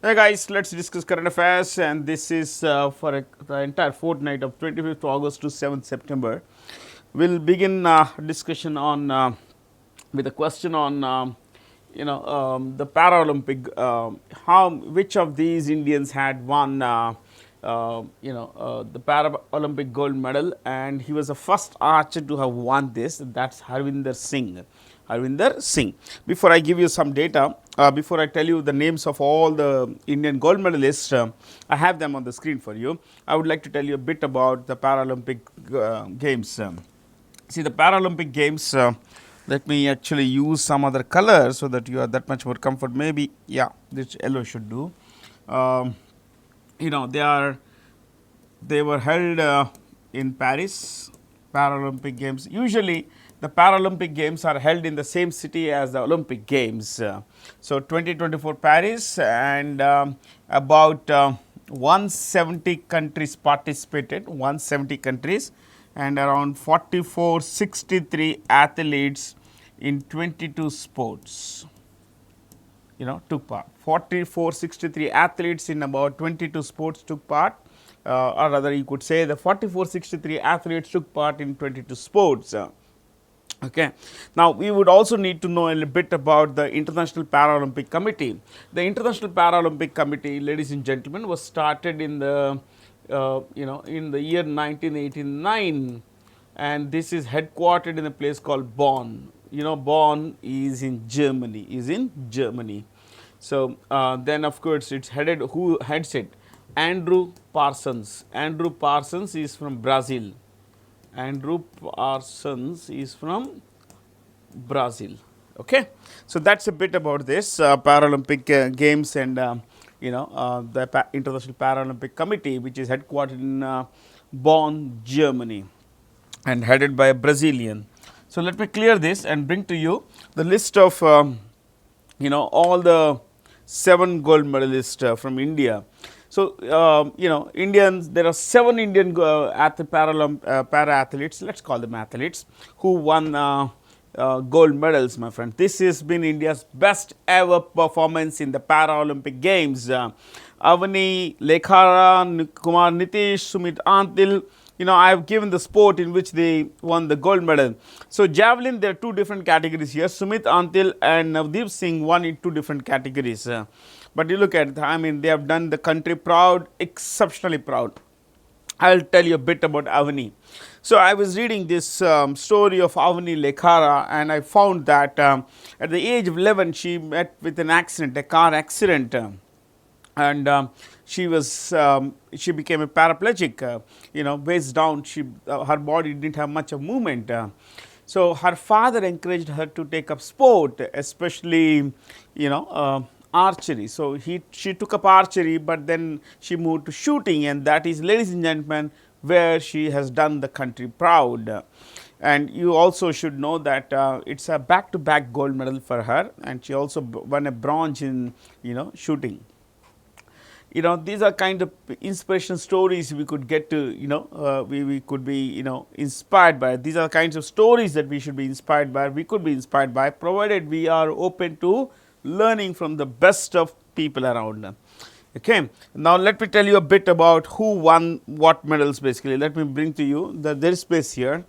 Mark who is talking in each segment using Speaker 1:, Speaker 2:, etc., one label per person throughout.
Speaker 1: Hey guys, let's discuss current affairs, and this is for the entire fortnight of 25th August to 7th September. We'll begin discussion on with a question on the Paralympic. How which of these Indians had won the Paralympic gold medal, and he was the first archer to have won this. That's Harvinder Singh. Harvinder Singh. Before I give you some data, before I tell you the names of all the Indian gold medalists, I have them on the screen for you. I would like to tell you a bit about the Paralympic Games. See, the Paralympic Games, let me actually use some other color so that you are that much more comfort. Maybe, yeah, this yellow should do. Um, they were held in Paris. Paralympic Games. Usually, the Paralympic Games are held in the same city as the Olympic Games. So, 2024 Paris, and about 170 countries participated, 170 countries, and around 4463 athletes in 22 sports took part. 4463 athletes in about 22 sports took part, or rather you could say the 4463 athletes took part in 22 sports. Okay. Now, we would also need to know a little bit about the International Paralympic Committee. The International Paralympic Committee, ladies and gentlemen, was started in the in the year 1989, and this is headquartered in a place called Bonn. Bonn is in Germany. So, then of course, it's headed, who heads it? Andrew Parsons. Andrew Parsons is from Brazil. Andrew Parsons is from Brazil. Okay. So, that's a bit about this Paralympic Games and the International Paralympic Committee, which is headquartered in Bonn, Germany, and headed by a Brazilian. So, let me clear this and bring to you the list of all the 7 gold medalists from India. So, Indians, there are 7 Indian para athletes, let's call them athletes, who won gold medals, my friend. This has been India's best ever performance in the Paralympic Games. Avani, Lekhara, Kumar Nitish, Sumit Antil, I have given the sport in which they won the gold medal. So, javelin, there are 2 different categories here. Sumit Antil and Navdeep Singh won in 2 different categories. But you look at it, I mean, they have done the country proud, exceptionally proud. I will tell you a bit about Avani. So, I was reading this story of Avani Lekhara, and I found that at the age of 11, she met with an accident, a car accident. And she became a paraplegic, waist down, her body didn't have much of movement. So, her father encouraged her to take up sport, especially, archery. So, she took up archery, but then she moved to shooting, and that is, ladies and gentlemen, where she has done the country proud. And you also should know that it's a back-to-back gold medal for her, and she also won a bronze in, shooting. These are kind of inspiration stories we could get to, we could be, inspired by. These are kinds of stories that we should be inspired by, we could be inspired by, provided we are open to learning from the best of people around. Okay. Now, let me tell you a bit about who won what medals basically. Let me bring to you there is space here.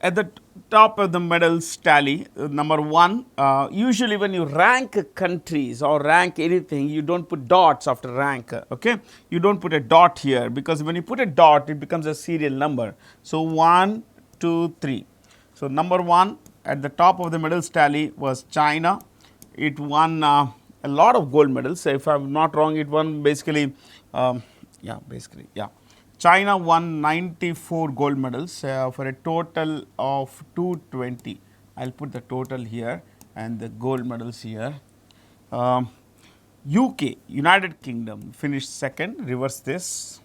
Speaker 1: At the top of the medals tally, number 1, usually when you rank countries or rank anything, you don't put dots after rank, okay? You don't put a dot here, because when you put a dot, it becomes a serial number. So, 1, 2, 3. So, number 1 at the top of the medals tally was China. It won a lot of gold medals. If I am not wrong, it won basically, China won 94 gold medals for a total of 220. I will put the total here and the gold medals here. UK, United Kingdom, finished second, reverse this.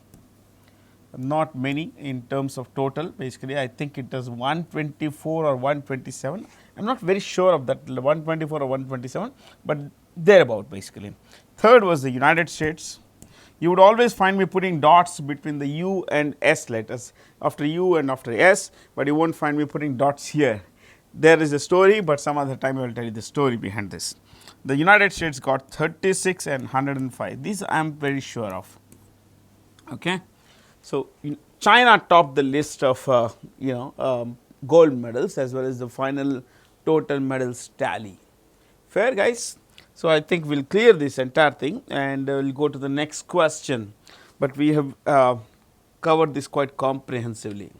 Speaker 1: Not many in terms of total, basically I think it was 124 or 127. I am not very sure of that, 124 or 127, but thereabout basically. Third was the United States. You would always find me putting dots between the U and S letters, after U and after S, but you won't find me putting dots here. There is a story, but some other time I will tell you the story behind this. The United States got 36 and 105. These I am very sure of. Okay. So, China topped the list of gold medals as well as the final total medals tally. Fair, guys. So, I think we will clear this entire thing and we will go to the next question, but we have covered this quite comprehensively.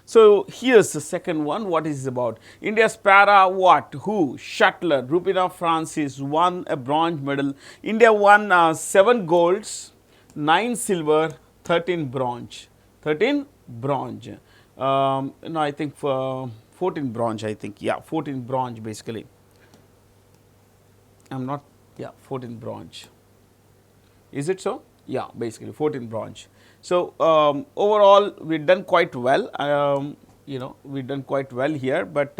Speaker 1: So, here is the second one. What is it about? India's para who shuttler Rupina Francis won a bronze medal. India won 7 golds, 9 silver, 13 bronze. 13 bronze. No, I think 14 bronze, I think. Yeah, 14 bronze basically. I am not, yeah, 14 bronze. Is it so? Yeah, basically 14 bronze. So, overall we have done quite well, we have done quite well here, but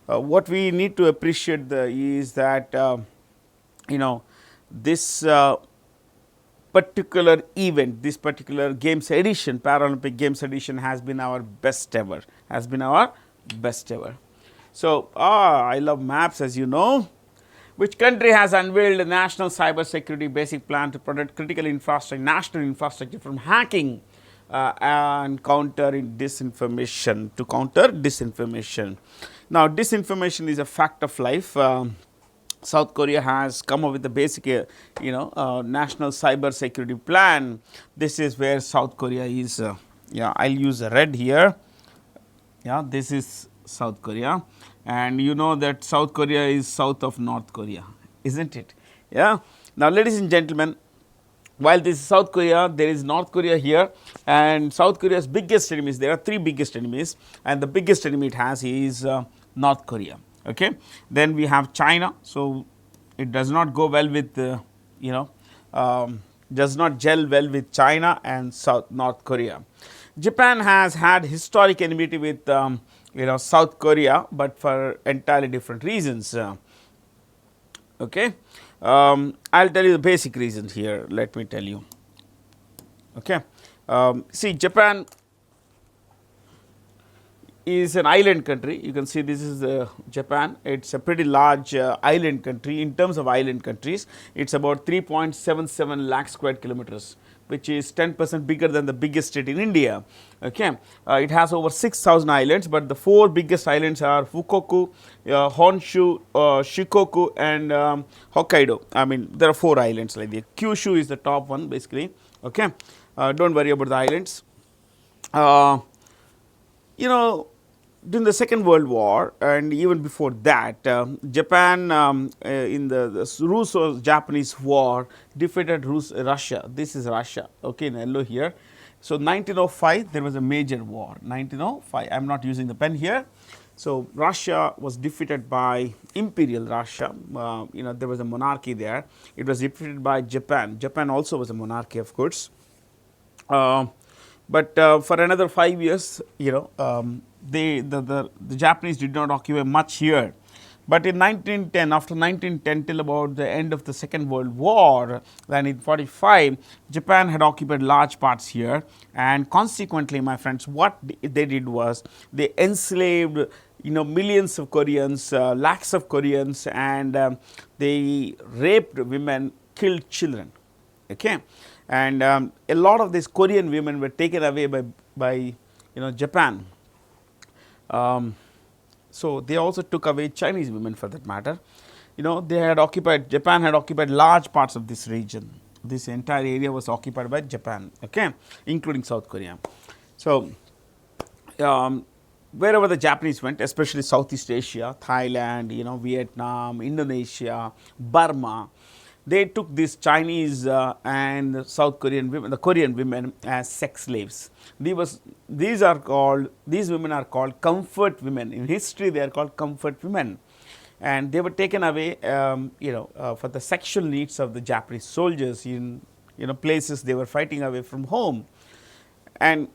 Speaker 1: what we need to appreciate is that this particular event, this particular games edition, Paralympic Games edition has been our best ever, So, I love maps, as you know. Which country has unveiled a national cyber security basic plan to protect critical infrastructure, national infrastructure from hacking and counter disinformation, Now, disinformation is a fact of life. South Korea has come up with a basic, national cyber security plan. This is where South Korea is. I'll use a red here. Yeah, this is South Korea, and you know that South Korea is south of North Korea, isn't it? Yeah. Now, ladies and gentlemen, while this is South Korea, there is North Korea here, and South Korea's biggest enemies, there are 3 biggest enemies, and the biggest enemy it has is North Korea. Okay. Then we have China, so it does not go well with does not gel well with China and North Korea. Japan has had historic enmity with South Korea, but for entirely different reasons. Okay, I'll tell you the basic reasons here. Let me tell you. Okay, see, Japan is an island country. You can see this is Japan. It's a pretty large island country. In terms of island countries, it's about 3.77 lakh square kilometers, which is 10% bigger than the biggest state in India. Okay, it has over 6,000 islands, but the 4 biggest islands are Fukoku, Honshu, Shikoku, and Hokkaido. I mean, there are 4 islands like that. Kyushu is the top one, basically. Okay, don't worry about the islands. During the Second World War and even before that, Japan in the Russo-Japanese War defeated Russia. This is Russia, okay, in yellow here. So, 1905 there was a major war, 1905, I am not using the pen here. So, Russia was defeated by Imperial Russia, there was a monarchy there. It was defeated by Japan. Japan also was a monarchy, of course. But for another 5 years, the Japanese did not occupy much here. But in 1910, after 1910 till about the end of the Second World War, then in 1945, Japan had occupied large parts here, and consequently, my friends, what they did was they enslaved millions of Koreans, lakhs of Koreans, and they raped women, killed children. Okay. And a lot of these Korean women were taken away by Japan. So, they also took away Chinese women for that matter. Japan had occupied large parts of this region. This entire area was occupied by Japan, okay, including South Korea. So, wherever the Japanese went, especially Southeast Asia, Thailand, Vietnam, Indonesia, Burma, they took these Chinese and South Korean women, the Korean women, as sex slaves. These women are called comfort women. In history, they are called comfort women, and they were taken away, for the sexual needs of the Japanese soldiers in places they were fighting away from home. And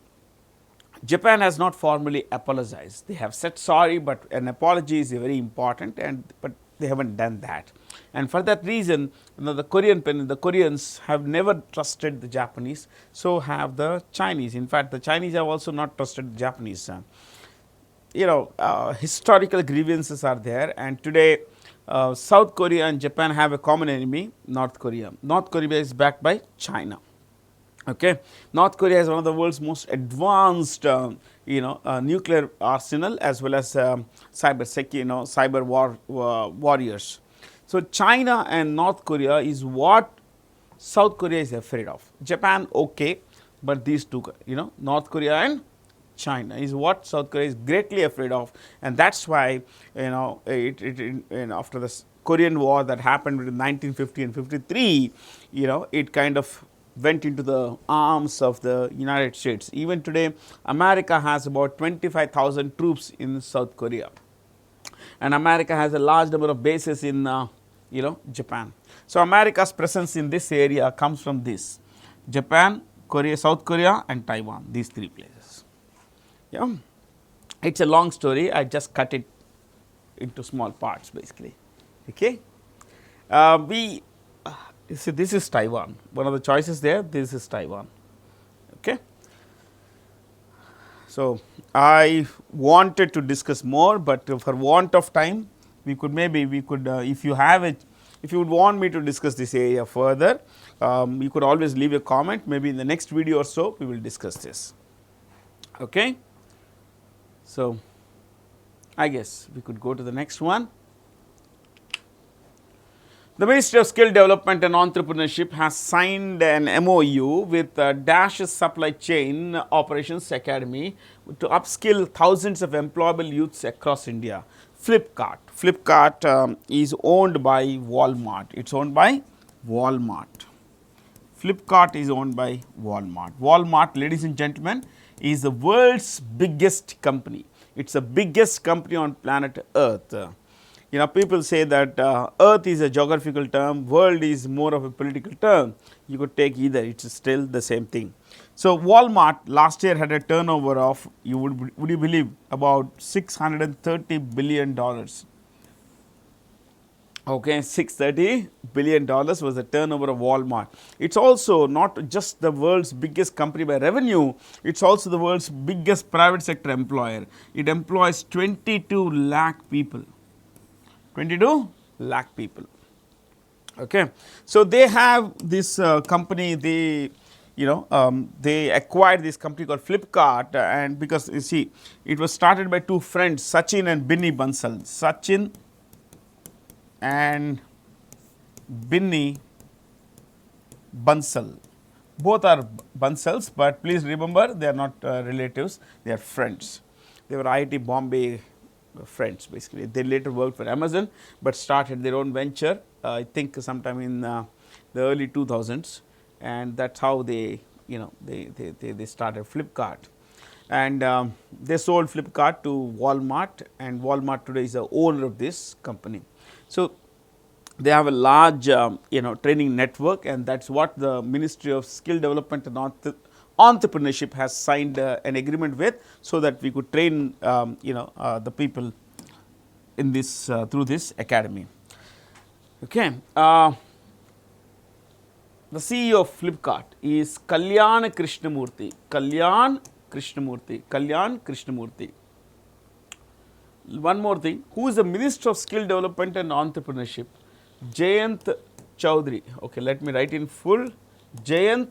Speaker 1: Japan has not formally apologized. They have said sorry, but an apology is very important, but they haven't done that. And for that reason, the Koreans have never trusted the Japanese, so have the Chinese. In fact, the Chinese have also not trusted the Japanese. historical grievances are there, and today South Korea and Japan have a common enemy, North Korea. North Korea is backed by China. Okay. North Korea is one of the world's most advanced nuclear arsenal, as well as cyber warriors. So, China and North Korea is what South Korea is afraid of. Japan, okay, but these two, North Korea and China is what South Korea is greatly afraid of, and that's why after the Korean War that happened between 1950 and 53, it kind of went into the arms of the United States. Even today, America has about 25,000 troops in South Korea, and America has a large number of bases in Japan. So, America's presence in this area comes from this: Japan, Korea, South Korea and Taiwan, these three places. Yeah, it's a long story. I just cut it into small parts basically. Okay, see, this is Taiwan. One of the choices there. This is Taiwan. Okay. So, I wanted to discuss more, but for want of time, we could if you would want me to discuss this area further, you could always leave a comment. Maybe in the next video or so, we will discuss this. Okay. So, I guess we could go to the next one. The Ministry of Skill Development and Entrepreneurship has signed an MOU with Dash's Supply Chain Operations Academy to upskill thousands of employable youths across India. Flipkart. Flipkart is owned by Walmart. It's owned by Walmart. Flipkart is owned by Walmart. Walmart, ladies and gentlemen, is the world's biggest company. It's the biggest company on planet Earth. People say that Earth is a geographical term, world is more of a political term. You could take either, it's still the same thing. So, Walmart last year had a turnover of, would you believe, about $630 billion. Okay, $630 billion was the turnover of Walmart. It's also not just the world's biggest company by revenue, it's also the world's biggest private sector employer. It employs 22 lakh people. 22 lakh people. Okay. So, they have this company, they acquired this company called Flipkart, and because you see, it was started by two friends, Sachin and Binny Bansal. Sachin and Binny Bansal. Both are Bansals, but please remember they are not relatives, they are friends. They were IIT Bombay friends basically. They later worked for Amazon, but started their own venture, I think sometime in the early 2000s, and that's how they started Flipkart. And they sold Flipkart to Walmart, and Walmart today is the owner of this company. So, they have a large training network, and that's what the Ministry of Skill Development and Entrepreneurship has signed an agreement with, so that we could train the people in this through this academy. Okay. The CEO of Flipkart is Kalyan Krishnamurthy. Kalyan Krishnamurthy. One more thing, who is the Minister of Skill Development and Entrepreneurship? Jayant Chaudhary. Okay, let me write in full. Jayant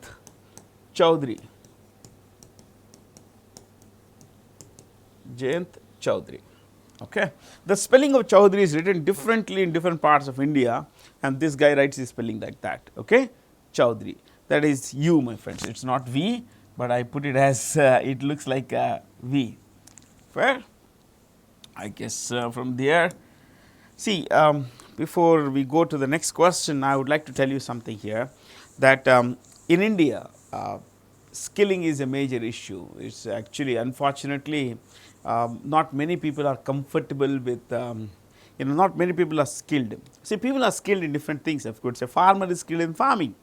Speaker 1: Chaudhary. Jayant Chaudhary. Okay. The spelling of Chaudhary is written differently in different parts of India, and this guy writes his spelling like that. Okay. Chaudhary. That is U, my friends. It's not V, but I put it as it looks like V. Fair? I guess from there. See, before we go to the next question, I would like to tell you something here, that in India, skilling is a major issue. It's actually, unfortunately, not many people are comfortable with, not many people are skilled. See, people are skilled in different things. Of course, a farmer is skilled in farming.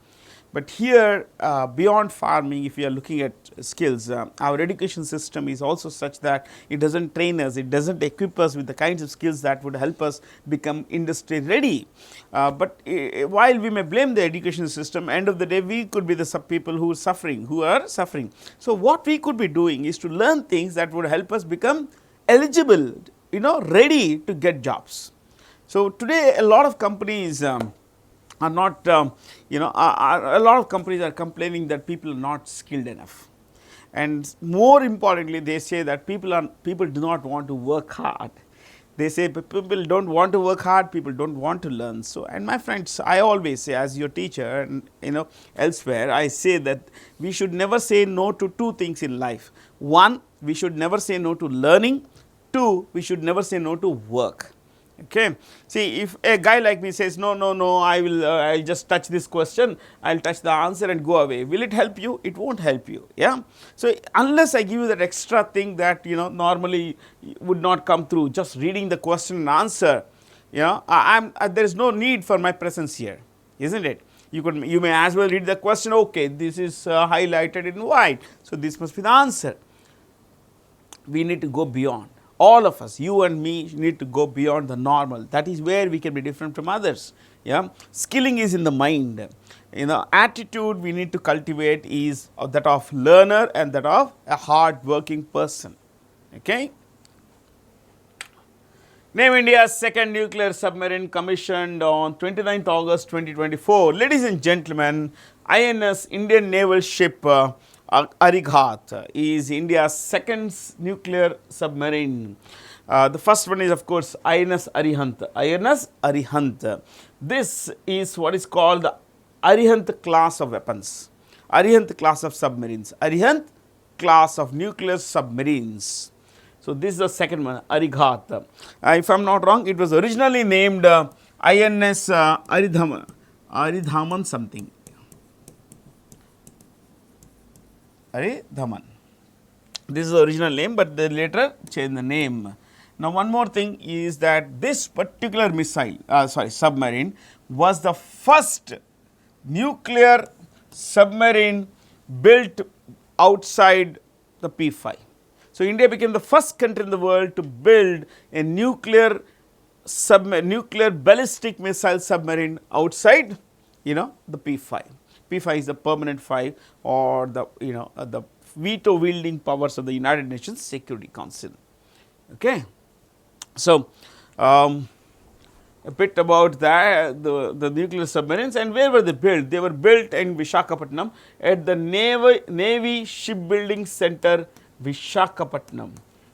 Speaker 1: But here, beyond farming, if you are looking at skills, our education system is also such that it does not train us, it does not equip us with the kinds of skills that would help us become industry ready. But while we may blame the education system, end of the day, we could be the people who are suffering. So, what we could be doing is to learn things that would help us become eligible, ready to get jobs. So today a lot of companies are not, a lot of companies are complaining that people are not skilled enough. And more importantly, they say that people do not want to work hard. They say people don't want to work hard, people don't want to learn. So, and my friends, I always say, as your teacher and elsewhere, I say that we should never say no to two things in life. One, we should never say no to learning. Two, we should never say no to work. Okay. See, if a guy like me says, no, no, no, I'll just touch this question, I'll touch the answer and go away. Will it help you? It won't help you. Yeah. So, unless I give you that extra thing that, normally would not come through, just reading the question and answer, there is no need for my presence here, isn't it? You may as well read the question, okay, this is highlighted in white, so this must be the answer. We need to go beyond. All of us, you and me, need to go beyond the normal. That is where we can be different from others. Yeah, skilling is in the mind. Attitude we need to cultivate is that of learner and that of a hard-working person. Okay. Name India's second nuclear submarine commissioned on 29th August 2024. Ladies and gentlemen, INS Indian naval ship Arighat is India's second nuclear submarine. The first one is, of course, INS Arihant. INS Arihant. This is what is called the Arihant class of weapons. Arihant class of submarines. Arihant class of nuclear submarines. So, this is the second one, Arighat. If I am not wrong, it was originally named INS Aridhaman something. Aridhaman. This is the original name, but they later changed the name. Now, one more thing is that this particular submarine was the first nuclear submarine built outside the P5. So, India became the first country in the world to build a nuclear ballistic missile submarine outside, the P5. P5 is the permanent 5 or the the veto wielding powers of the United Nations Security Council. Okay. So, a bit about that, the nuclear submarines, and where were they built? They were built in Visakhapatnam at the Navy Shipbuilding Center, Visakhapatnam.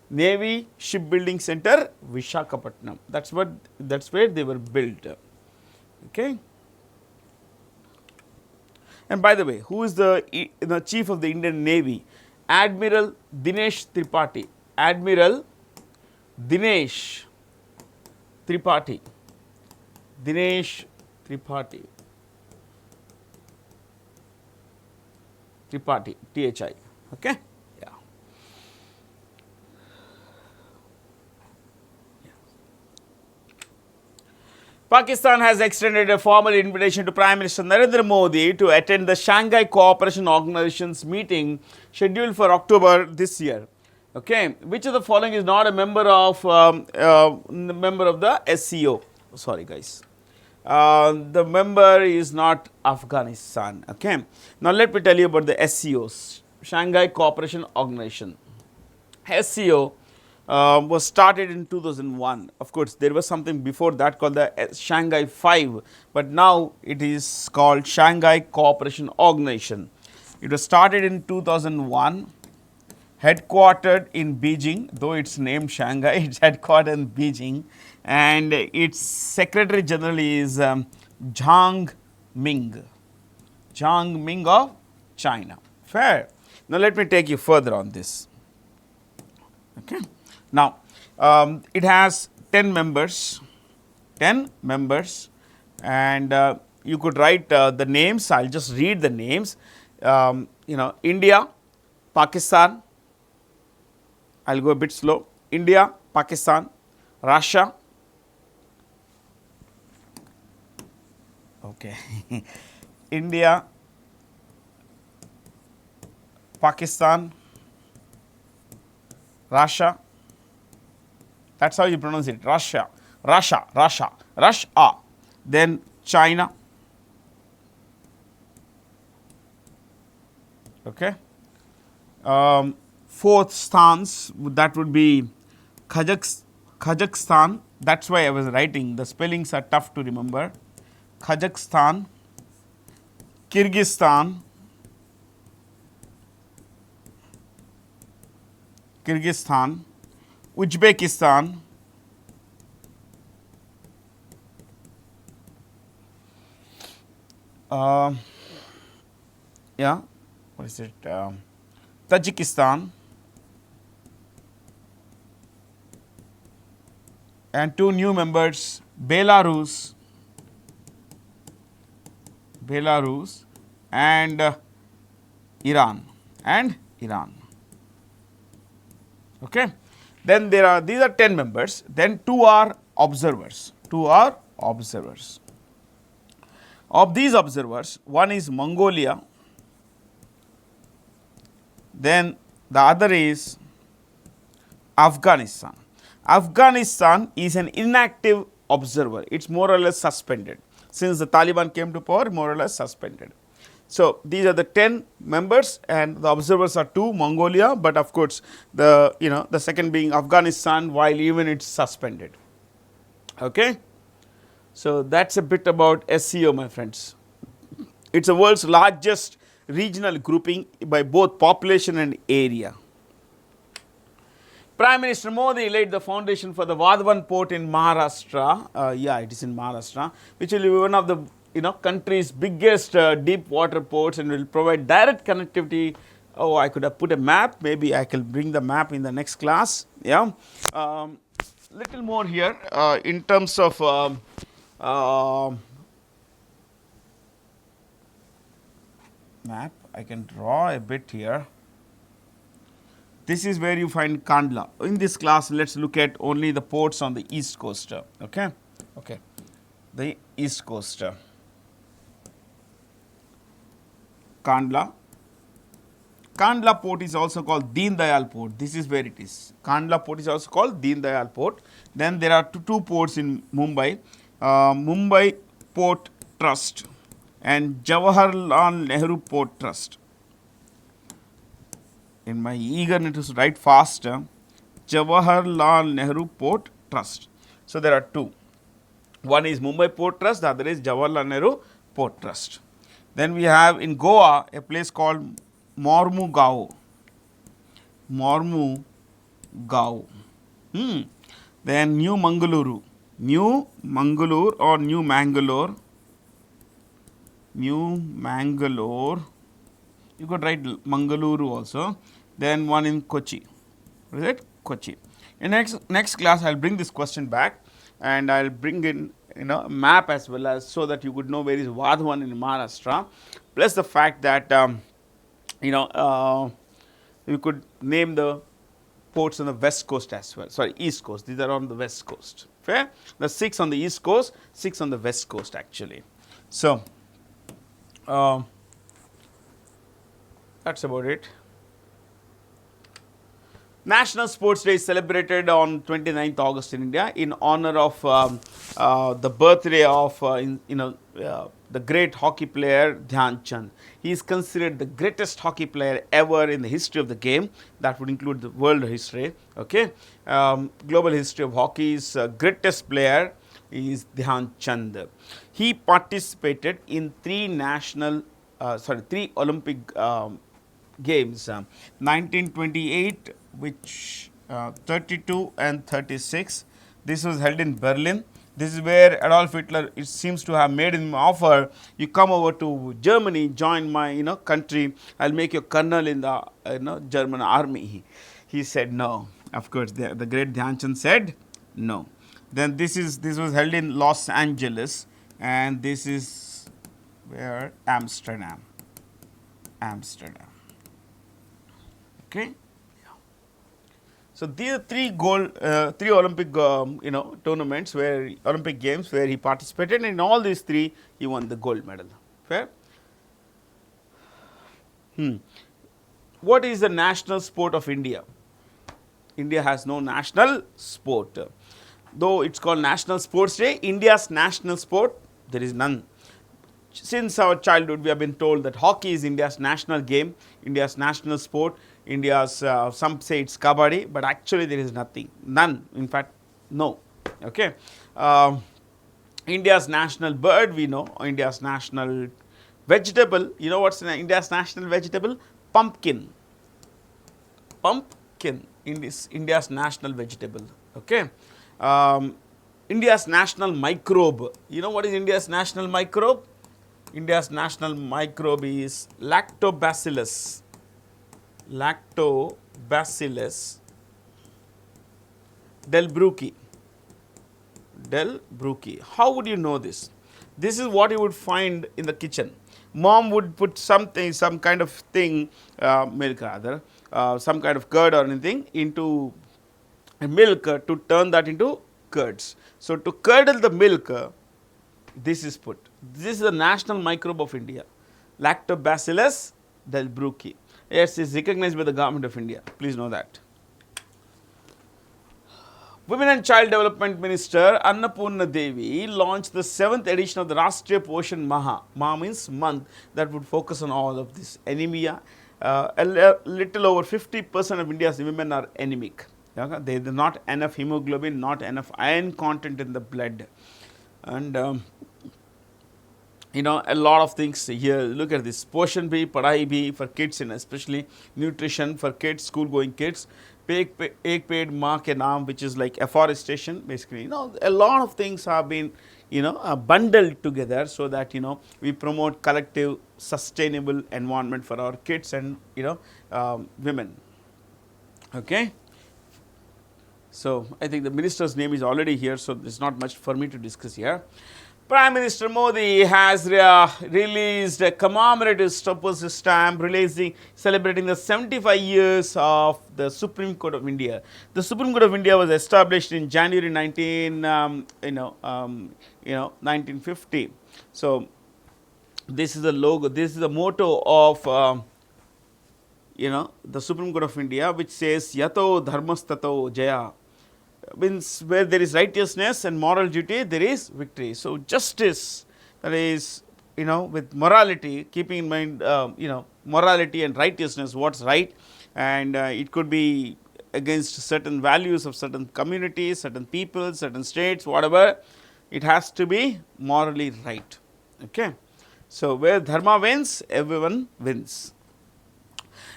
Speaker 1: Navy Shipbuilding Center, Visakhapatnam. That's where they were built. Okay. And by the way, who is the chief of the Indian Navy? Admiral Dinesh Tripathi. Admiral Dinesh Tripathi. Dinesh Tripathi. Tripathi. THI. Okay. Pakistan has extended a formal invitation to Prime Minister Narendra Modi to attend the Shanghai Cooperation Organization's meeting scheduled for October this year. Okay, which of the following is not a member of the SCO? Sorry, guys. The member is not Afghanistan. Okay. Now let me tell you about the SCOs, Shanghai Cooperation Organization. SCO was started in 2001. Of course, there was something before that called the Shanghai 5, but now it is called Shanghai Cooperation Organization. It was started in 2001, headquartered in Beijing, though it's named Shanghai, it's headquartered in Beijing, and its Secretary General is Zhang Ming. Zhang Ming of China. Fair. Now let me take you further on this. Okay. Now, it has 10 members, and you could write the names. I'll just read the names. India, Pakistan. I'll go a bit slow. India, Pakistan, Russia. Okay. India, Pakistan, Russia. That's how you pronounce it. Russia. Then China. Okay. Fourth stance, that would be Kazakhstan, that's why I was writing, the spellings are tough to remember. Kazakhstan, Kyrgyzstan, Uzbekistan, yeah, what is it? Tajikistan, and two new members, Belarus and Iran. Okay. Then these are 10 members. Then two are observers. Of these observers, one is Mongolia. Then the other is Afghanistan. Afghanistan is an inactive observer. It's more or less suspended. Since the Taliban came to power, more or less suspended. So these are the 10 members, and the observers are 2, Mongolia, but of course the second being Afghanistan, while even it's suspended. Okay. So that's a bit about SCO, my friends. It's the world's largest regional grouping by both population and area. Prime Minister Modi laid the foundation for the Vadhavan port in Maharashtra. Yeah, it is in Maharashtra, which will be one of the country's biggest deep water ports and will provide direct connectivity. Oh, I could have put a map. Maybe I can bring the map in the next class. Yeah, little more here in terms of map. I can draw a bit here. This is where you find Kandla. In this class, let's look at only the ports on the east coast. Okay, the east coast. Kandla port is also called Deen Dayal port. This is where it is. Kandla port is also called Deen Dayal port. Then there are two ports in Mumbai. Mumbai Port Trust and Jawaharlal Nehru Port Trust. In my eagerness to write faster, Jawaharlal Nehru Port Trust. So there are two. One is Mumbai Port Trust, the other is Jawaharlal Nehru Port Trust. Then we have in Goa a place called Mormugao. Then New Mangalore. You could write Mangaluru also. Then one in Kochi. What is it? Kochi. In next class, I'll bring this question back, and I'll bring in a map as well, as so that you could know where is Vadhavan in Maharashtra, plus the fact that you could name the ports on the west coast as well. Sorry, east coast. These are on the west coast. Fair? The 6 on the east coast, 6 on the west coast actually. So that's about it. National Sports Day is celebrated on 29th August in India in honor of the birthday of the great hockey player Dhyan Chand. He is considered the greatest hockey player ever in the history of the game. That would include the world history. Okay, global history of hockey's greatest player is Dhyan Chand. He participated in 3 Olympic games, 1928, which 32 and 36. This was held in Berlin. This is where Adolf Hitler, it seems to have made him offer, you come over to Germany, join my country, I'll make you colonel in the German army. He said no. Of course, the great Dhyan Chand said no. Then this was held in Los Angeles, and this is where Amsterdam. Okay. So these are 3 Olympic tournaments, where Olympic games where he participated, and in all these 3 he won the gold medal. Fair. What is the national sport of India? India has no national sport. Though it's called National Sports Day, India's national sport, there is none. Since our childhood, we have been told that hockey is India's national game, India's national sport. India's, some say it's kabaddi, but actually there is nothing, none, in fact, no. Okay. India's national bird, we know. India's national vegetable, you know what's India's national vegetable? Pumpkin. Pumpkin, India's national vegetable. Okay. India's national microbe, you know what is India's national microbe? India's national microbe is Lactobacillus. Lactobacillus delbrueckii. Delbrueckii. How would you know this? This is what you would find in the kitchen. Mom would put something, some kind of thing, milk rather, some kind of curd or anything into milk to turn that into curds. So, to curdle the milk, this is put. This is the national microbe of India, Lactobacillus delbrueckii. Yes, it is recognized by the government of India. Please know that. Women and Child Development Minister Annapurna Devi launched the 7th edition of the Rashtriya Poshan Maha. Maha means month, that would focus on all of this. Anemia, a little over 50% of India's women are anemic. Okay? There is not enough hemoglobin, not enough iron content in the blood. And you know, a lot of things here. Look at this: Poshan Bhi, Padhai Bhi for kids, and especially nutrition for kids, school going kids. Ek Ped Maa Ke Naam, which is like afforestation, basically. You know, a lot of things have been, you know, bundled together so that, you know, we promote collective sustainable environment for our kids and, you know, women. Okay. So, I think the minister's name is already here, so there is not much for me to discuss here. Prime Minister Modi has released a commemorative postage stamp celebrating the 75 years of the Supreme Court of India. The Supreme Court of India was established in January 1950. So, this is the logo, this is the motto of the Supreme Court of India, which says Yato Dharmastato Jaya. Means where there is righteousness and moral duty, there is victory. So, justice, that is, you know, with morality, keeping in mind, morality and righteousness, what's right, and it could be against certain values of certain communities, certain people, certain states, whatever, it has to be morally right. Okay. So, where dharma wins, everyone wins.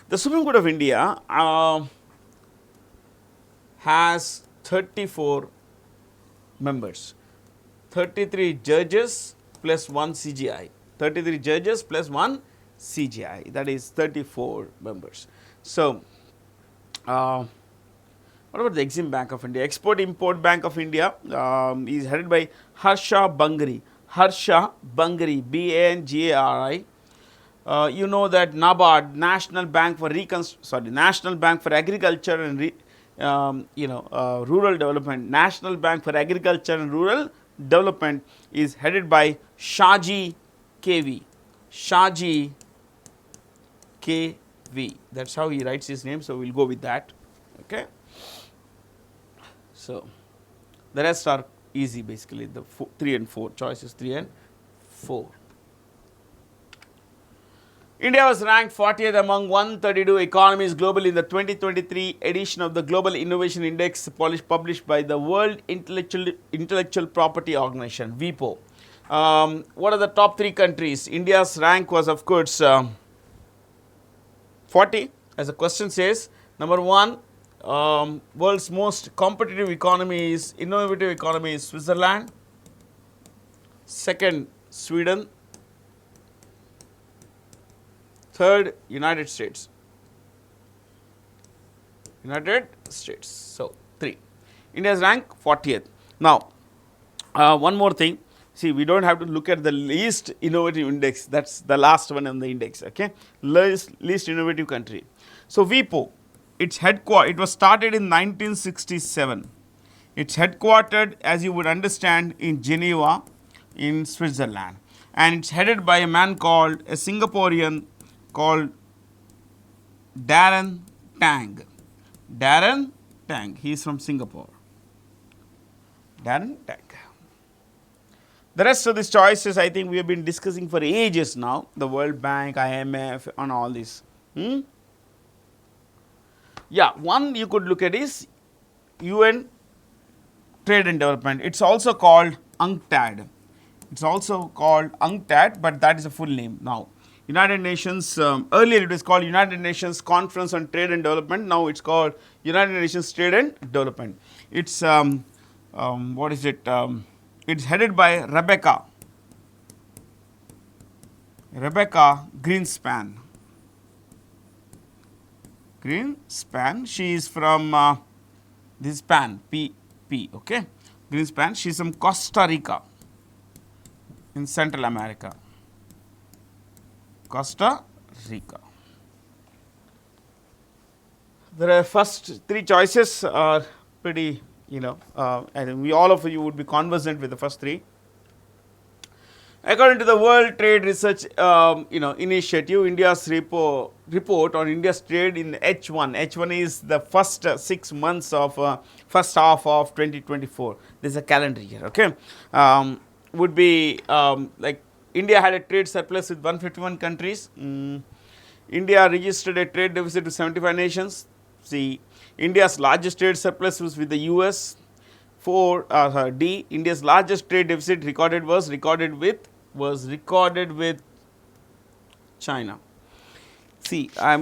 Speaker 1: The Supreme Court of India has 34 members, 33 judges plus 1 CGI, 33 judges plus 1 CGI, that is 34 members. So, what about the Exim Bank of India? Export Import Bank of India is headed by Harsha Bangari, Bangari. You know that NABARD, National Bank for Agriculture and Rural Development, National Bank for Agriculture and Rural Development is headed by Shaji KV. Shaji KV. That's how he writes his name, so we'll go with that. Okay. So, the rest are easy basically, the 3 and 4, choices 3 and 4. India was ranked 40th among 132 economies globally in the 2023 edition of the Global Innovation Index published by the World Intellectual Property Organization, WIPO. What are the top 3 countries? India's rank was, of course, 40, as the question says. Number 1, world's most competitive economy is, innovative economy is Switzerland. Second, Sweden. Third, United States. So, 3. India's rank 40th. Now, one more thing. See, we don't have to look at the least innovative index. That's the last one on the index. Okay, least innovative country. So, WIPO, it was started in 1967. It's headquartered, as you would understand, in Geneva, in Switzerland, and it's headed by a Singaporean called Darren Tang. He is from Singapore. Darren Tang. The rest of these choices, I think we have been discussing for ages now. The World Bank, IMF, and all this. Yeah, one you could look at is UN Trade and Development. It's also called UNCTAD. It's also called UNCTAD, but that is a full name now. United Nations, earlier it was called United Nations Conference on Trade and Development. Now it's called United Nations Trade and Development. It's, what is it? It's headed by Rebecca Greenspan. She is from this is Pan, P, okay. Greenspan, she is from Costa Rica in Central America. Costa Rica. There are first three choices are pretty, and we all of you would be conversant with the first three. According to the World Trade Research Initiative, India's report on India's trade in H1. H1 is the first 6 months of first half of 2024. This is a calendar year. Okay, would be like India had a trade surplus with 151 countries. India registered a trade deficit with 75 nations. See, India's largest trade surplus was with the US. D. India's largest trade deficit was recorded with China. See, I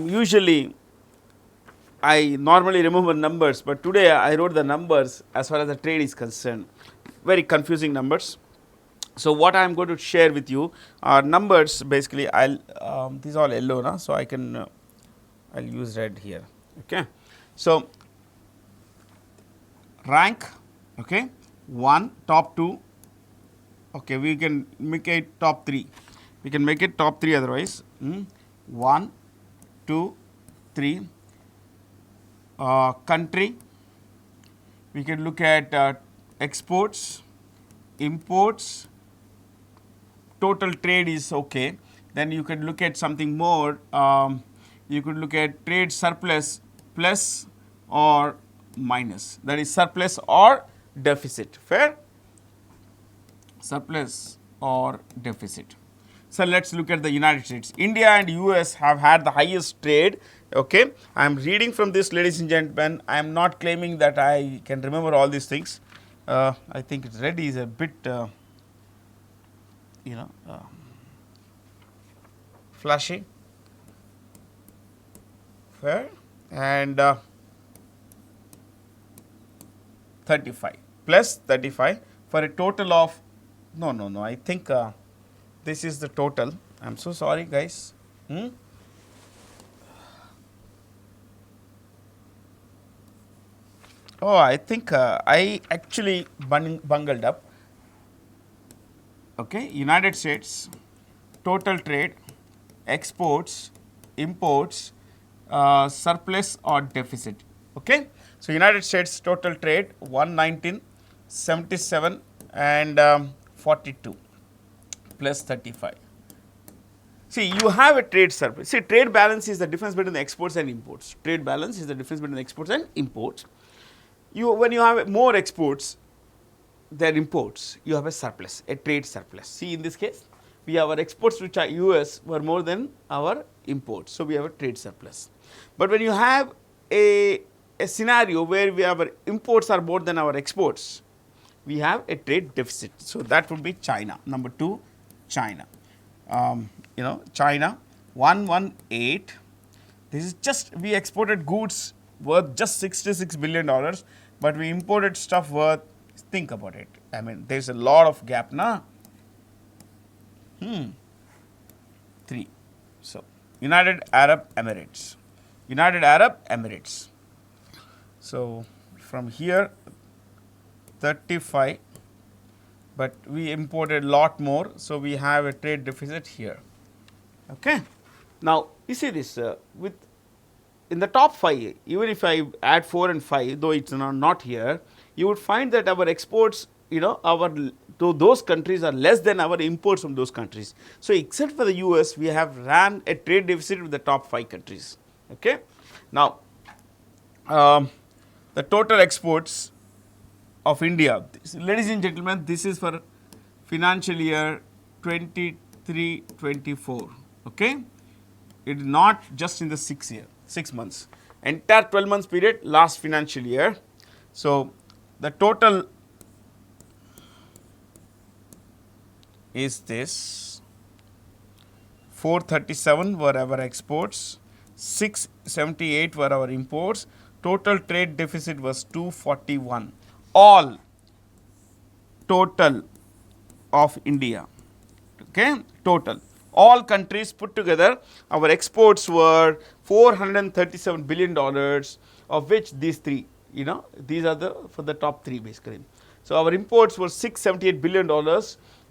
Speaker 1: normally remember numbers, but today I wrote the numbers as far as the trade is concerned. Very confusing numbers. So what I am going to share with you are numbers. Basically, these are all yellow, na? So I can I'll use red here. Okay. So rank. Okay, 1, top 2. Okay, we can make it top 3. We can make it top 3 otherwise. 1, 2, 3. Country. We can look at exports, imports. Total trade is okay. Then you can look at something more. You could look at trade surplus plus or minus. That is surplus or deficit. Fair? Surplus or deficit. So let's look at the United States. India and US have had the highest trade. Okay, I am reading from this, ladies and gentlemen. I am not claiming that I can remember all these things. I think red is a bit, flashy. Fair? And 35 plus 35 for a total of no. I think this is the total. I am so sorry, guys. Oh, I think I actually bungled up. Okay, United States total trade, exports, imports, surplus or deficit. Okay, so United States total trade 119, 77 and 42 plus 35. See, you have a trade surplus. See, trade balance is the difference between the exports and imports. Trade balance is the difference between the exports and imports. When you have more exports than imports, you have a surplus, a trade surplus. See, in this case, we have our exports to US were more than our imports. So, we have a trade surplus. But when you have a scenario where we have our imports are more than our exports, we have a trade deficit. So, that would be China. Number 2, China. China 118. This is just, we exported goods worth just $66 billion, but we imported stuff worth, think about it. I mean, there is a lot of gap, na? 3. So, United Arab Emirates. So, from here 35, but we imported a lot more. So, we have a trade deficit here. Okay. Now, you see this in the top 5, even if I add 4 and 5, though it is not here, you would find that our exports, to those countries are less than our imports from those countries. So, except for the US, we have ran a trade deficit with the top 5 countries. Okay. Now, the total exports of India, ladies and gentlemen, this is for financial year 23-24. Okay. It is not just in the 6 months. entire 12 months period last financial year. So, the total is this: 437 were our exports, 678 were our imports, total trade deficit was 241, all total of India, okay, total. All countries put together, our exports were $437 billion, of which these three, these are for the top three basically. So, our imports were $678 billion,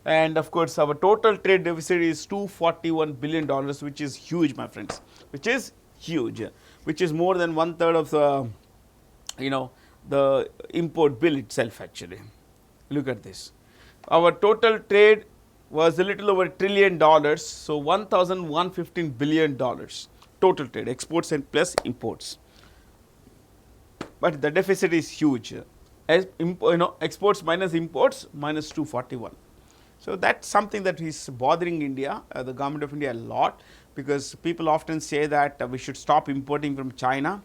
Speaker 1: and of course, our total trade deficit is $241 billion, which is huge, my friends, which is huge, which is more than 1/3 of the, the import bill itself actually. Look at this. Our total trade was a little over $1 trillion, so $1,115 billion total trade, exports and plus imports. But the deficit is huge. As exports minus imports minus 241. So that's something that is bothering India, the government of India a lot, because people often say that we should stop importing from China.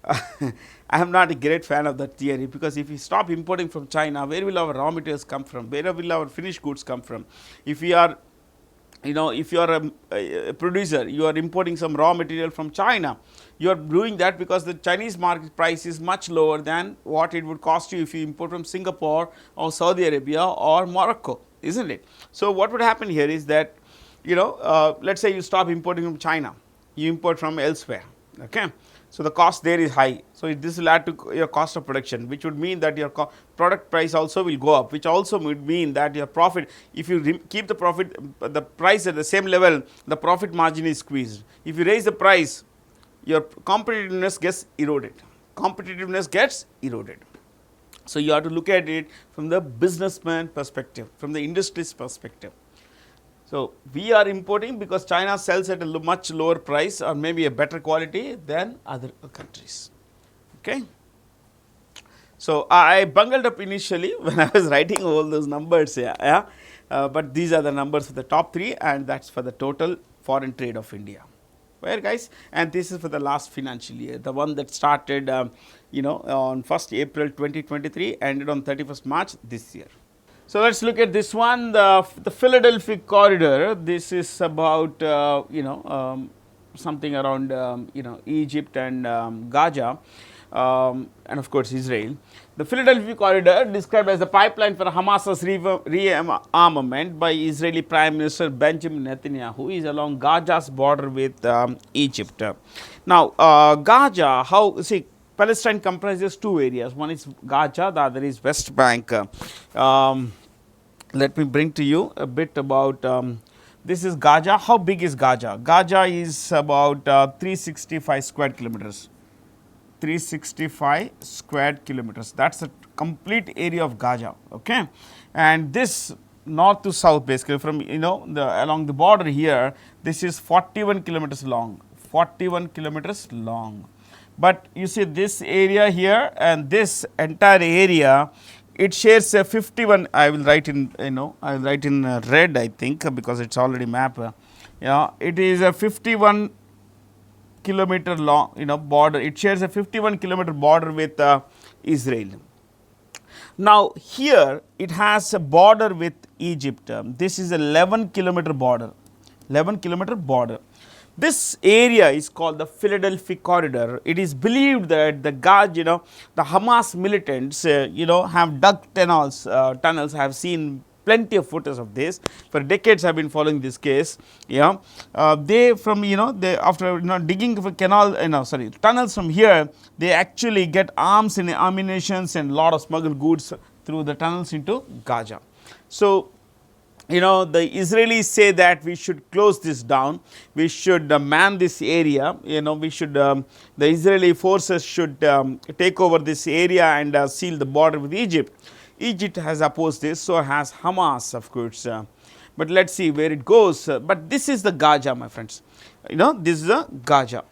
Speaker 1: I am not a great fan of that theory, because if we stop importing from China, where will our raw materials come from? Where will our finished goods come from? If we are, if you are a producer, you are importing some raw material from China, you are doing that because the Chinese market price is much lower than what it would cost you if you import from Singapore or Saudi Arabia or Morocco, isn't it? So what would happen here is that, let's say you stop importing from China, you import from elsewhere, okay. So the cost there is high. So this will add to your cost of production, which would mean that your product price also will go up, which also would mean that your profit, if you keep the price at the same level, the profit margin is squeezed. If you raise the price, your competitiveness gets eroded. So you have to look at it from the businessman perspective, from the industry's perspective. So we are importing because China sells at a much lower price or maybe a better quality than other countries, okay. So I bungled up initially when I was writing all those numbers, but these are the numbers for the top three, and that's for the total foreign trade of India. Where guys, and this is for the last financial year, the one that started on 1st April 2023, ended on 31st March this year. So let's look at this one, the Philadelphia corridor. This is about something around Egypt and Gaza, and of course Israel. The Philadelphia corridor, described as the pipeline for Hamas's rearmament by Israeli Prime Minister Benjamin Netanyahu, is along Gaza's border with Egypt. Now Gaza, Palestine comprises two areas. One is Gaza, the other is West Bank. Let me bring to you a bit about this is Gaza. How big is Gaza? Gaza is about 365 square kilometers. 365 square kilometers. That's the complete area of Gaza. Okay, and this north to south, basically from along the border here, this is 41 kilometers long. 41 kilometers long. But you see this area here and this entire area, it shares a 51. I will write in I will write in red, I think, because it's already mapped. It is a 51 kilometer long border. It shares a 51 kilometer border with Israel. Now here it has a border with Egypt. This is a 11 kilometer border. 11 kilometer border. This area is called the Philadelphia corridor. It is believed that the Hamas militants, have dug tunnels. I have seen plenty of footage of this. For decades, I have been following this case. They after digging a tunnels from here, they actually get arms and ammunition and lot of smuggled goods through the tunnels into Gaza. So the Israelis say that we should close this down, we should man this area, we should, the Israeli forces should take over this area and seal the border with Egypt. Egypt has opposed this, so has Hamas, of course. But let's see where it goes. But this is the Gaza, my friends. This is the Gaza.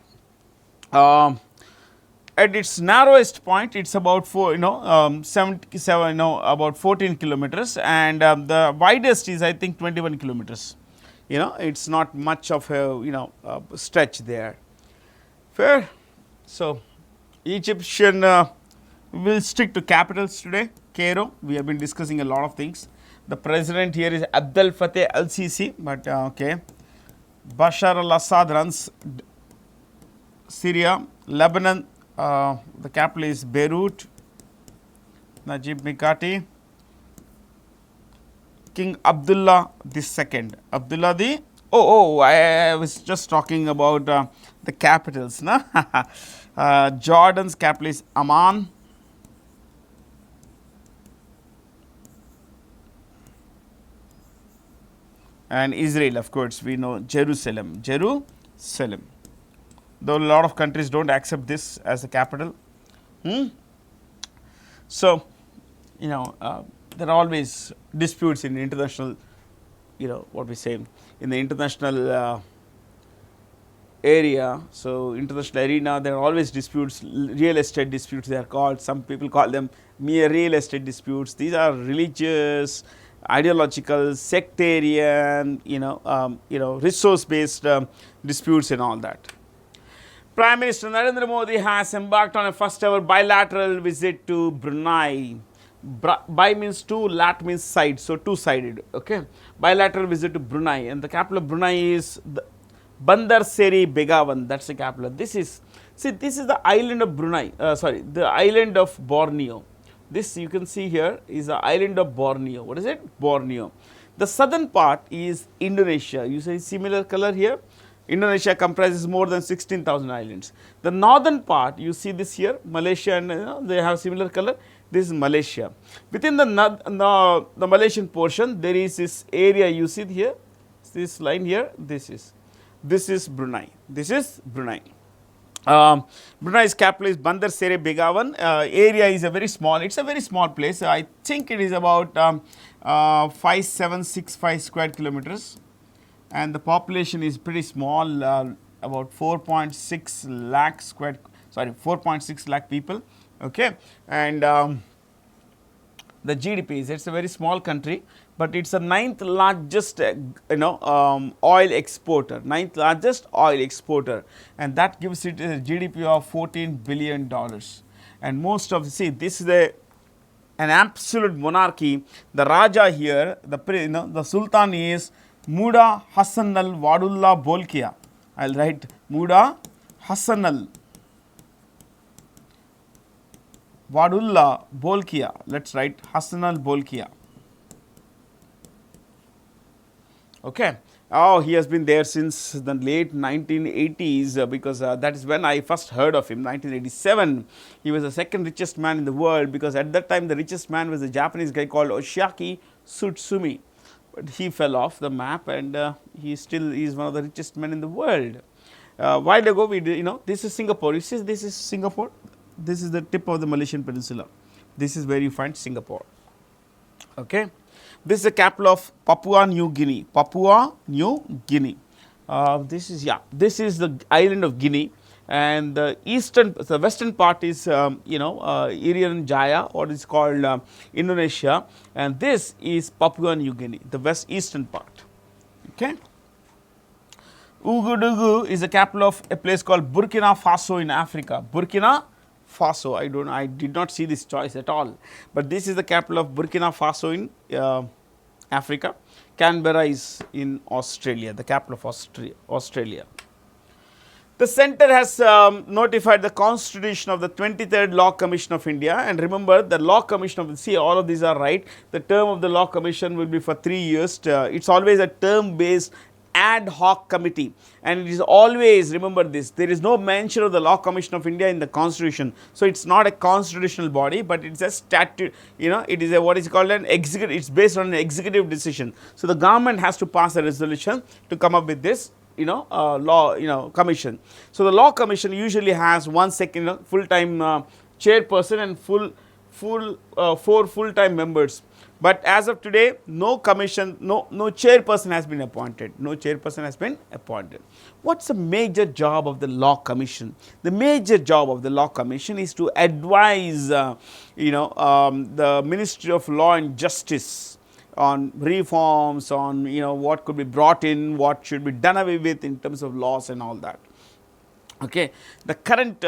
Speaker 1: At its narrowest point, it's about 77, about 14 kilometers, and the widest is, I think, 21 kilometers. It's not much of a stretch there. Fair. So Egyptian, we'll stick to capitals today. Cairo, we have been discussing a lot of things. The president here is Abdel Fattah al-Sisi, but okay. Bashar al-Assad runs Syria. Lebanon, the capital is Beirut. Najib Mikati. King Abdullah II. Abdullah the, I was just talking about the capitals. Na? Jordan's capital is Amman. And Israel, of course, we know Jerusalem. Jerusalem. Though a lot of countries don't accept this as a capital. So, there are always disputes in international, what we say, in the international area. So, international arena, there are always disputes, real estate disputes they are called. Some people call them mere real estate disputes. These are religious, ideological, sectarian, resource based disputes and all that. Prime Minister Narendra Modi has embarked on a first ever bilateral visit to Brunei. Bi means two, lat means side, so two-sided, okay. Bilateral visit to Brunei, and the capital of Brunei is the Bandar Seri Begawan, that's the capital. This is the island of Brunei, the island of Borneo. This you can see here is the island of Borneo. What is it? Borneo. The southern part is Indonesia. You see similar color here. Indonesia comprises more than 16,000 islands. The northern part, you see this here, Malaysia, and they have similar color. This is Malaysia. Within the Malaysian portion, there is this area you see here, this line here. This is Brunei. This is Brunei. Brunei's capital is Bandar Seri Begawan. Area is a very small. It's a very small place. I think it is about 5765 square kilometers. And the population is pretty small, about 4.6 lakh people, okay. And the GDP is, it's a very small country, but it's the 9th largest, oil exporter, 9th largest oil exporter, and that gives it a GDP of $14 billion. And most of, this is an absolute monarchy. The Raja here, the Sultan is Muda Hassan al Wadullah Bolkiah. I will write Muda Hassan al Wadullah Bolkiah. Let us write Hassan al Bolkiah. Okay. Oh, he has been there since the late 1980s because that is when I first heard of him, 1987. He was the second richest man in the world because at that time the richest man was a Japanese guy called Oshiaki Tsutsumi. But he fell off the map and he still is one of the richest men in the world. While ago we did, this is Singapore. You see, this is Singapore. This is the tip of the Malaysian Peninsula. This is where you find Singapore. Okay. This is the capital of Papua New Guinea. Papua New Guinea. This is the island of Guinea. And the western part is, Irian Jaya, or is called Indonesia, and this is Papua New Guinea, the eastern part. Okay. Ouagadougou is the capital of a place called Burkina Faso in Africa. Burkina Faso, I did not see this choice at all, but this is the capital of Burkina Faso in Africa. Canberra is in Australia, the capital of Australia. The centre has notified the constitution of the 23rd Law Commission of India, and remember the Law Commission of, all of these are right. The term of the Law Commission will be for 3 years. It's always a term based ad hoc committee, and it is always, remember this, there is no mention of the Law Commission of India in the constitution. So it's not a constitutional body, but it's a statute, it is a what is called an executive, it's based on an executive decision. So the government has to pass a resolution to come up with this law commission. So the law commission usually has one full-time chairperson and four full-time members. But as of today, no chairperson has been appointed. No chairperson has been appointed. What's the major job of the law commission? The major job of the law commission is to advise the Ministry of Law and Justice on reforms, on what could be brought in, what should be done away with in terms of laws and all that. Okay. The current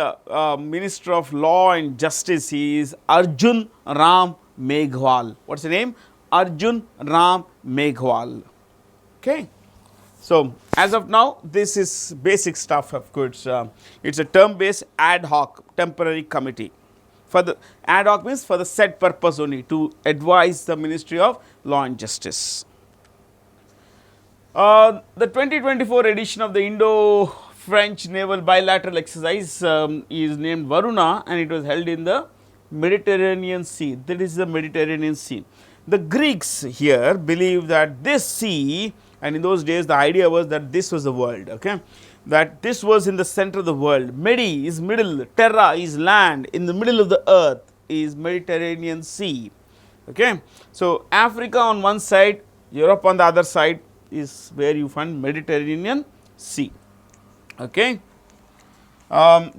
Speaker 1: Minister of Law and Justice is Arjun Ram Meghwal. What's the name? Arjun Ram Meghwal. Okay. So, as of now, this is basic stuff of course. It's a term based ad hoc temporary committee. For the ad hoc means for the set purpose only, to advise the Ministry of Law and Justice. The 2024 edition of the Indo-French naval bilateral exercise is named Varuna, and it was held in the Mediterranean Sea. That is the Mediterranean Sea. The Greeks here believe that this sea, and in those days the idea was that this was the world, okay? That this was in the center of the world. Medi is middle, terra is land, in the middle of the earth is Mediterranean Sea, okay? So, Africa on one side, Europe on the other side is where you find Mediterranean Sea, okay?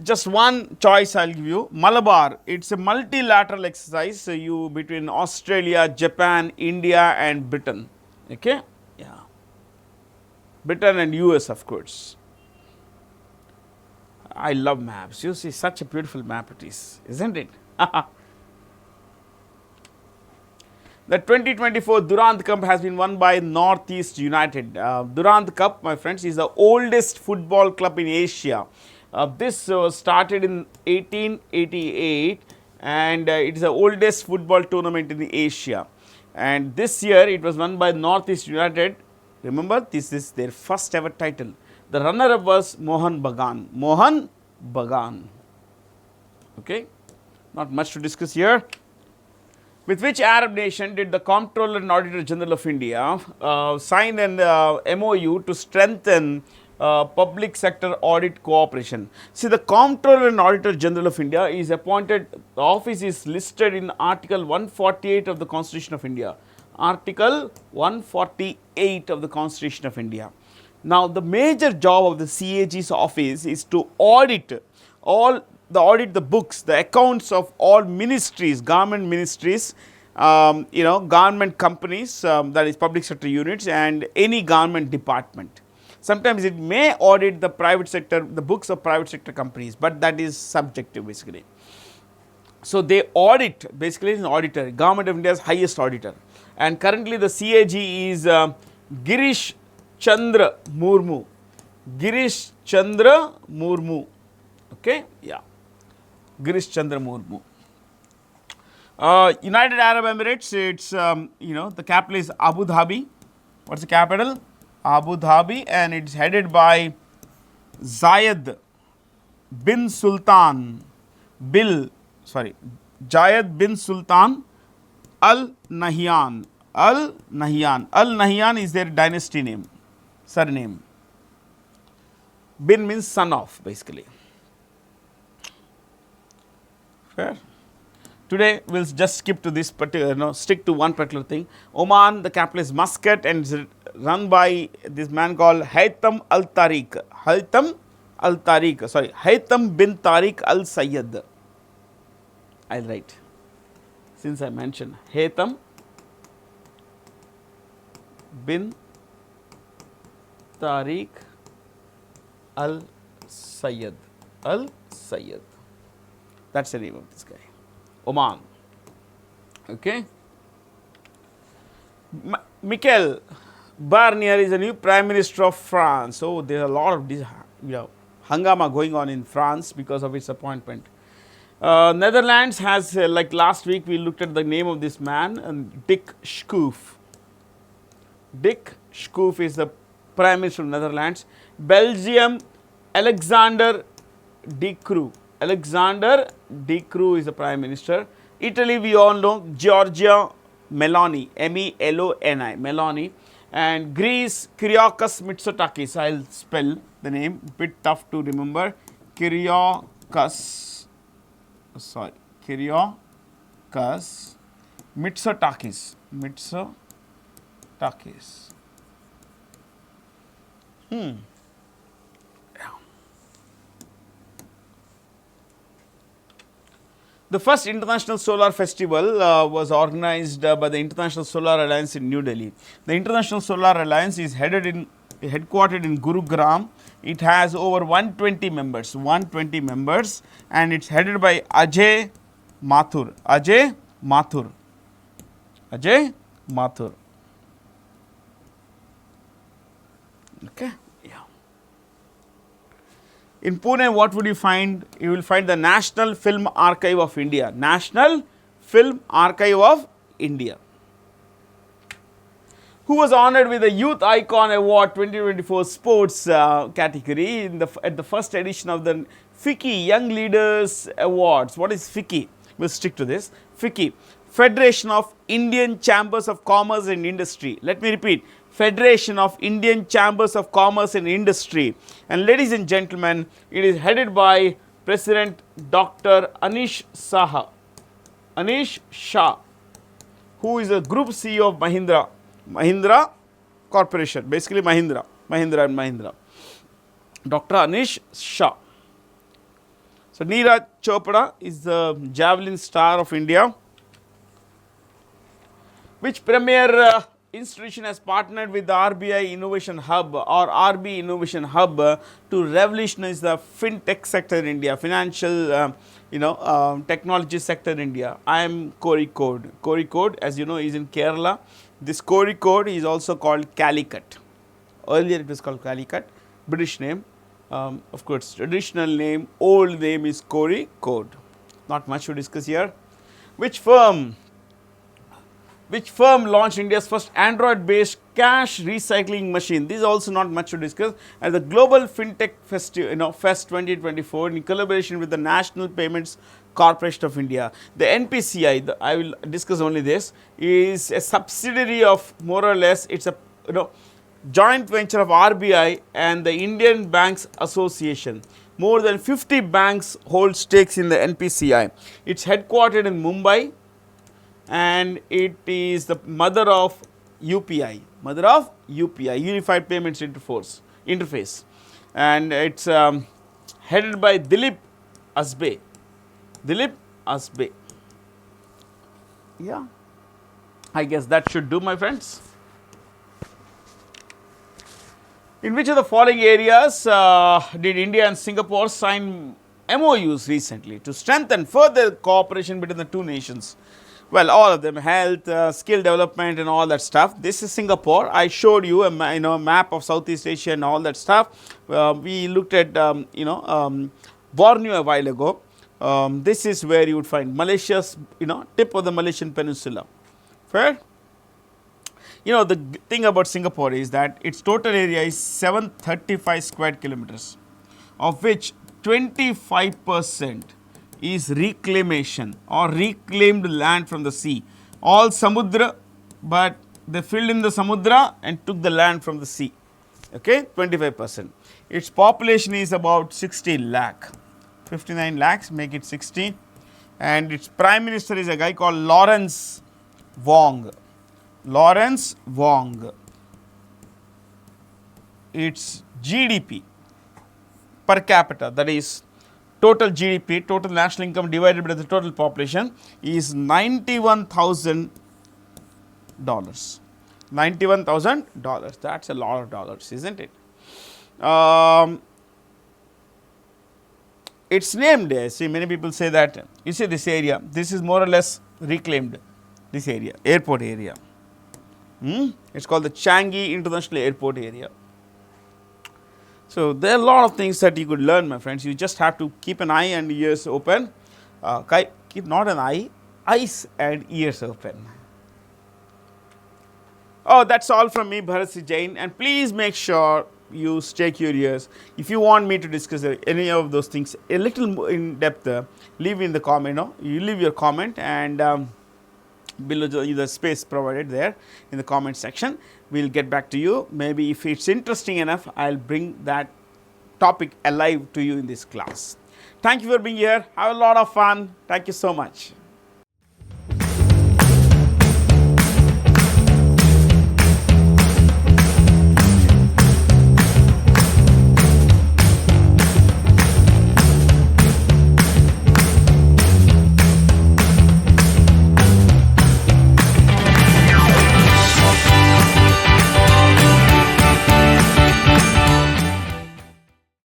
Speaker 1: Just one choice I will give you, Malabar. It is a multilateral exercise between Australia, Japan, India and Britain, okay? Yeah, Britain and US of course. I love maps. You see, such a beautiful map it is, isn't it? The 2024 Durand Cup has been won by Northeast United. Durand Cup, my friends, is the oldest football club in Asia. This was started in 1888 and it is the oldest football tournament in Asia. And this year it was won by Northeast United. Remember, this is their first ever title. The runner-up was Mohan Bagan. Mohan Bagan. Okay, not much to discuss here. With which Arab nation did the Comptroller and Auditor General of India sign an MOU to strengthen public sector audit cooperation? See, the Comptroller and Auditor General of India is appointed, the office is listed in Article 148 of the Constitution of India. Article 148 of the Constitution of India. Now, the major job of the CAG's office is to audit the books, the accounts of all ministries, government ministries, government companies, that is public sector units and any government department. Sometimes it may audit the private sector, the books of private sector companies, but that is subjective basically. So, they audit, basically is an auditor, Government of India's highest auditor, and currently the CAG is Girish Chandra Murmu. Girish Chandra Murmu. Okay, yeah. Girish Chandra Murmu. United Arab Emirates, it's the capital is Abu Dhabi. What's the capital? Abu Dhabi, and it's headed by Zayed bin Sultan Zayed bin Sultan Al Nahyan. Al Nahyan is their dynasty name, surname. Bin means son of, basically. Fair. Today we will just skip to this particular, stick to one particular thing. Oman, the capital is Muscat and is run by this man called Haytham bin Tariq Al Sayyed. I will write, since I mentioned Haytham bin Tariq Al Sayyed. That's the name of this guy. Oman. Okay. Michel Barnier is the new Prime Minister of France. So, there is a lot of this, hangama going on in France because of its appointment. Netherlands has, like last week we looked at the name of this man, Dick Schoof. Dick Schoof is the Prime Minister of Netherlands. Belgium, Alexander De Croo. Alexander De Croo is the Prime Minister. Italy, we all know Giorgia Meloni, Meloni, Meloni. And Greece, Kyriakos Mitsotakis. I will spell the name, bit tough to remember. Kyriakos Mitsotakis. The first International Solar Festival was organized by the International Solar Alliance in New Delhi. The International Solar Alliance is headquartered in Gurugram It has over 120 members, and it's headed by Ajay Mathur. Ajay Mathur. Ajay Mathur. Okay. Yeah. In Pune, what would you find? You will find the National Film Archive of India. National Film Archive of India. Who was honoured with the Youth Icon Award 2024 sports category at the first edition of the FICCI Young Leaders Awards. What is FICCI? We'll stick to this. FICCI, Federation of Indian Chambers of Commerce and Industry. Let me repeat, Federation of Indian Chambers of Commerce and Industry. And ladies and gentlemen, it is headed by President Dr. Anish Shah, who is a Group CEO of Mahindra Corporation, basically Mahindra and Mahindra. Dr. Anish Shah. So, Neeraj Chopra is the javelin star of India. Which premier institution has partnered with the RBI Innovation Hub or RB Innovation Hub to revolutionize the fintech sector in India, financial technology sector in India? I am Kozhikode. Kozhikode, as you know, is in Kerala. This Kozhikode is also called Calicut. Earlier it was called Calicut, British name. Of course, traditional name, old name is Kozhikode. Not much to discuss here. Which firm launched India's first Android-based cash recycling machine? This is also not much to discuss. At the Global FinTech Fest 2024, in collaboration with the National Payments Corporation of India, the NPCI. I will discuss only this. Is a subsidiary of, more or less, it's a joint venture of RBI and the Indian Banks Association. More than 50 banks hold stakes in the NPCI. It's headquartered in Mumbai, and it is the mother of UPI, Unified Payments Interface, and it's headed by Dilip Asbe. Yeah, I guess that should do, my friends. In which of the following areas did India and Singapore sign MOUs recently to strengthen further cooperation between the two nations? Well, all of them, health, skill development and all that stuff. This is Singapore. I showed you a map of Southeast Asia and all that stuff. We looked at Borneo a while ago. This is where you would find Malaysia's tip of the Malaysian peninsula. Fair? The thing about Singapore is that its total area is 735 square kilometers, of which 25% is reclamation or reclaimed land from the sea. All samudra, but they filled in the samudra and took the land from the sea. Okay, 25%. Its population is about 60 lakh. 59 lakhs, make it 60. And its prime minister is a guy called Lawrence Wong. Its GDP per capita, that is total GDP, total national income divided by the total population, is $91,000. $91,000. That's a lot of dollars, isn't it? It's named. See, many people say that. You see this area. This is more or less reclaimed. This area, airport area. It's called the Changi International Airport area. So, there are a lot of things that you could learn, my friends. You just have to keep an eye and ears open. Keep not an eye, eyes and ears open. Oh, that's all from me, Bharat Jain. And please make sure you stay curious. If you want me to discuss any of those things a little more in depth, leave in the comment. You leave your comment, and below the space provided there in the comment section. We'll get back to you. Maybe if it's interesting enough, I'll bring that topic alive to you in this class. Thank you for being here. Have a lot of fun. Thank you so much.